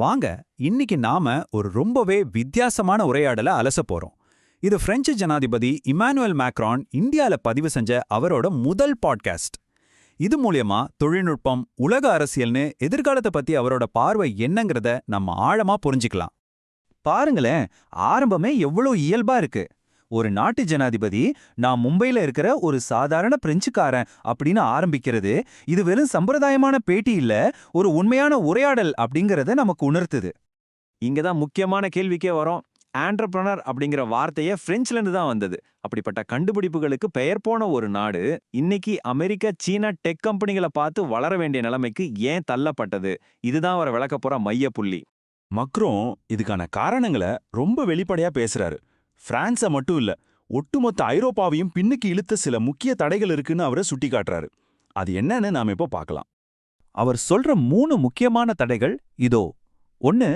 வாங்க இன்னைக்கு நாம ஒரு ரொம்பவே வித்தியாசமான உரையாடலை அலச போறோம். இது பிரெஞ்சு ஜனாதிபதி இமானுவேல் மேக்ரான் இந்தியால பதிவு செஞ்ச அவரோட முதல் பாட்காஸ்ட். இது மூலியமா தொழில்நுட்பம், உலக அரசியல்னு எதிர்காலத்தை பத்தி அவரோட பார்வை என்னங்கிறத நம்ம ஆழமா புரிஞ்சுக்கலாம். பாருங்களேன், ஆரம்பமே எவ்வளோ இயல்பா இருக்கு. ஒரு நாட்டு ஜனாதிபதி நான் மும்பையில இருக்கிற ஒரு சாதாரண பிரெஞ்சுக்காரன் அப்படின்னு ஆரம்பிக்கிறது, இது வெறும் சம்பிரதாயமான பேட்டி இல்ல, ஒரு உண்மையான உரையாடல் அப்படிங்கறத நமக்கு உணர்த்துது. இங்கதான் முக்கியமான கேள்விக்கே வரோம். ஆண்டர்பிரனர் அப்படிங்கிற வார்த்தையே பிரெஞ்சுல இருந்து தான் வந்தது. அப்படிப்பட்ட கண்டுபிடிப்புகளுக்கு பெயர் போன ஒரு நாடு இன்னைக்கு அமெரிக்கா, சீனா டெக் கம்பெனிகளை பார்த்து வளர வேண்டிய நிலைமைக்கு ஏன் தள்ளப்பட்டது? இதுதான் அவரை விளக்க போற மைய புள்ளி. மக்ரோன் இதுக்கான காரணங்களை ரொம்ப வெளிப்படையா பேசுறாரு. பிரான்ஸை மட்டும் இல்ல, ஒட்டுமொத்த ஐரோப்பாவையும் பின்னுக்கு இழுத்த சில முக்கிய தடைகள் இருக்குன்னு அவரை சுட்டி காட்டுறாரு. அது என்னன்னு நாம இப்போ பார்க்கலாம். அவர் சொல்ற 3 முக்கியமான தடைகள் இதோ. 1,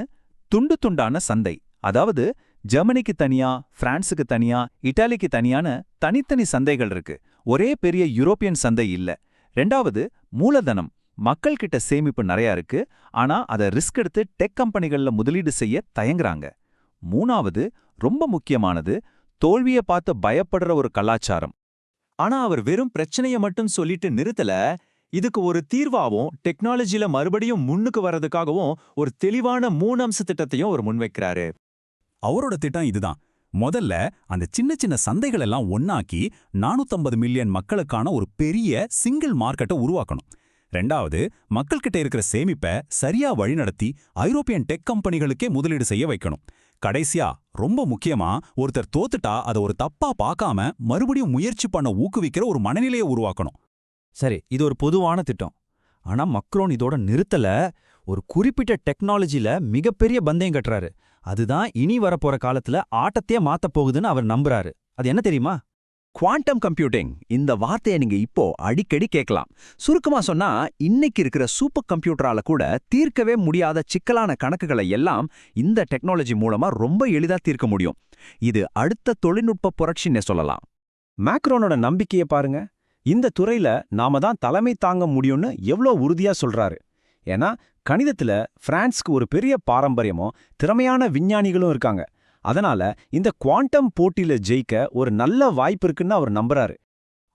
துண்டு துண்டான சந்தை. அதாவது ஜெர்மனிக்கு தனியா, பிரான்ஸுக்கு தனியா, இட்டாலிக்கு தனியான தனித்தனி சந்தைகள் இருக்கு. ஒரே பெரிய யூரோப்பியன் சந்தை இல்ல. 2வது, மூலதனம். மக்கள் கிட்ட சேமிப்பு நிறைய இருக்கு, ஆனா அதை ரிஸ்க் எடுத்து டெக் கம்பெனிகள்ல முதலீடு செய்ய தயங்குறாங்க. 3வது, ரொம்ப முக்கியமானது, தோல்வியை பார்த்து பயப்படுற ஒரு கலாச்சாரம். ஆனா அவர் வெறும் பிரச்சனையை மட்டும் சொல்லிட்டு நிறுத்தல. இதுக்கு ஒரு தீர்வாவும், டெக்னாலஜில மறுபடியும் முன்னுக்கு வர்றதுக்காகவும் ஒரு தெளிவான 3 அம்ச திட்டத்தையும் அவர் முன்வைக்கிறாரு. அவரோட திட்டம் இதுதான். முதல்ல அந்த சின்ன சின்ன சந்தைகள் எல்லாம் ஒன்னாக்கி 450 மில்லியன் மக்களுக்கான ஒரு பெரிய சிங்கிள் மார்க்கெட்டை உருவாக்கணும். 2வது, மக்கள்கிட்ட இருக்கிற சேமிப்பை சரியா வழிநடத்தி ஐரோப்பியன் டெக் கம்பெனிகளுக்கே முதலீடு செய்ய வைக்கணும். கடைசியா, ரொம்ப முக்கியமா, ஒருத்தர் தோத்துட்டா அதை ஒரு தப்பா பார்க்காம மறுபடியும் முயற்சி பண்ண ஊக்குவிக்கிற ஒரு மனநிலையை உருவாக்கணும். சரி, இது ஒரு பொதுவான திட்டம். ஆனா மக்ரோன் இதோட நிறுத்தல. ஒரு குறிப்பிட்ட டெக்னாலஜில மிகப்பெரிய பந்தயம் கட்டுறாரு. அதுதான் இனி வரப்போற காலத்துல ஆட்டத்தையே மாத்தப் போகுதுன்னு அவர் நம்புறாரு. அது என்ன தெரியுமா? Quantum computing. இந்த வார்த்தையை நீங்க இப்போ அடிக்கடி கேட்கலாம். சுருக்கமா சொன்னா, இன்னைக்கு இருக்கிற சூப்பர் கம்ப்யூட்டரால கூட தீர்க்கவே முடியாத சிக்கலான கணக்குகளை எல்லாம் இந்த டெக்னாலஜி மூலமா ரொம்ப எளிதா தீர்க்க முடியும். இது அடுத்த தொழில்நுட்ப புரட்சின்னே சொல்லலாம். மேக்ரோனோட நம்பிக்கையை பாருங்க. இந்த துறையில நாம தான் தலைமை தாங்க முடியும்னு எவ்வளோ உறுதியா சொல்றாரு. ஏன்னா கணிதத்துல பிரான்ஸ்க்கு ஒரு பெரிய பாரம்பரியமும் திறமையான விஞ்ஞானிகளும் இருக்காங்க. அதனால இந்த குவாண்டம் போட்டியில ஜெயிக்க ஒரு நல்ல வாய்ப்பு இருக்குன்னு அவர் நம்புறாரு.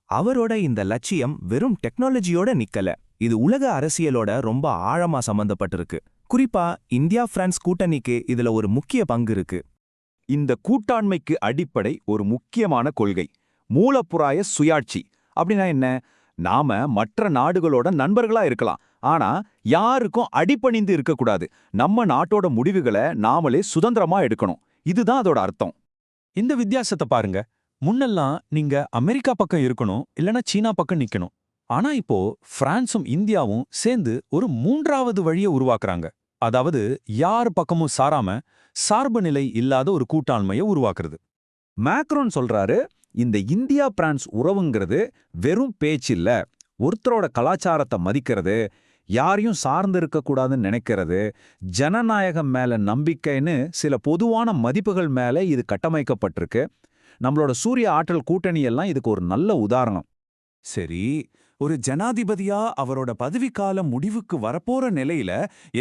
அவரோட இந்த லட்சியம் வெறும் டெக்னாலஜியோட நிக்கல, இது உலக அரசியலோட ரொம்ப ஆழமா சம்பந்தப்பட்டிருக்கு. குறிப்பா இந்தியா பிரான்ஸ் கூட்டணிக்கு இதுல ஒரு முக்கிய பங்கு இருக்கு. இந்த கூட்டாண்மைக்கு அடிப்படை ஒரு முக்கியமான கொள்கை, மூலப்புறாய சுயாட்சி. அப்படின்னா என்ன? நாம மற்ற நாடுகளோட நண்பர்களா இருக்கலாம், ஆனா யாருக்கும் அடிபணிந்து இருக்கக்கூடாது. நம்ம நாட்டோட முடிவுகளை நாமளே சுதந்திரமா எடுக்கணும். இதுதான் அதோட அர்த்தம். இந்த வித்தியாசத்தை பாருங்க. முன்னெல்லாம் நீங்க அமெரிக்கா பக்கம் இருக்கணும், இல்லனா சீனா பக்கம் நிக்கணும். ஆனா இப்போ பிரான்சும் இந்தியாவும் சேர்ந்து ஒரு 3வது வழியை உருவாக்குறாங்க. அதாவது யார் பக்கமும் சாராம சார்பு நிலை இல்லாத ஒரு கூட்டாண்மையை உருவாக்குறது. மேக்ரோன் சொல்றாரு, இந்த இந்தியா பிரான்ஸ் உறவுங்கிறது வெறும் பேச்சில்ல, ஒருத்தரோட கலாச்சாரத்தை மதிக்கிறது, யாரையும் சார்ந்து இருக்கக்கூடாதுன்னு நினைக்கிறது, ஜனநாயகம் மேல நம்பிக்கைன்னு சில பொதுவான மதிப்புகள் மேல இது கட்டமைக்கப்பட்டிருக்கு. நம்மளோட சூரிய ஆற்றல் கூட்டணி எல்லாம் இதுக்கு ஒரு நல்ல உதாரணம். சரி, ஒரு ஜனாதிபதியா அவரோட பதவிக்காலம் முடிவுக்கு வரப்போற நிலையில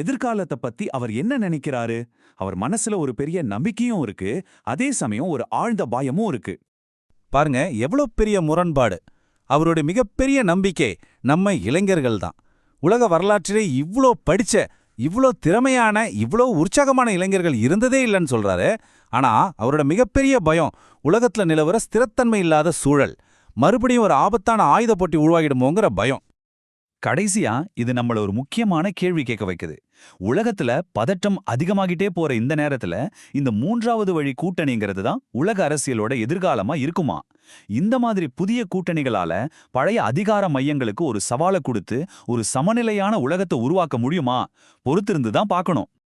எதிர்காலத்தை பத்தி அவர் என்ன நினைக்கிறாரு? அவர் மனசுல ஒரு பெரிய நம்பிக்கையும் இருக்கு, அதே சமயம் ஒரு ஆழ்ந்த பயமும் இருக்கு. பாருங்க, எவ்வளோ பெரிய முரண்பாடு. அவரோட மிகப்பெரிய நம்பிக்கை நம்ம இளைஞர்கள் தான். உலக வரலாற்றிலே இவ்ளோ படிச்ச, இவ்ளோ திறமையான, இவ்ளோ உற்சாகமான இளைஞர்கள் இருந்ததே இல்லைன்னு சொல்றாரு. ஆனா அவரோட மிகப்பெரிய பயம் உலகத்துல நிலவர ஸ்திரத்தன்மை இல்லாத சூழல், மறுபடியும் ஒரு ஆபத்தான ஆயுத போட்டி உருவாகிடுமோங்கிற பயம். கடைசியா இது நம்மள ஒரு முக்கியமான கேள்வி கேட்க வைக்குது. உலகத்துல பதட்டம் அதிகமாகிட்டே போற இந்த நேரத்துல இந்த 3வது வழி கூட்டணிங்கிறது தான் உலக அரசியலோட எதிர்காலமா இருக்குமா? இந்த மாதிரி புதிய கூட்டணிகளால பழைய அதிகார மையங்களுக்கு ஒரு சவாலை கொடுத்து ஒரு சமநிலையான உலகத்தை உருவாக்க முடியுமா? பொறுத்திருந்து தான் பார்க்கணும்.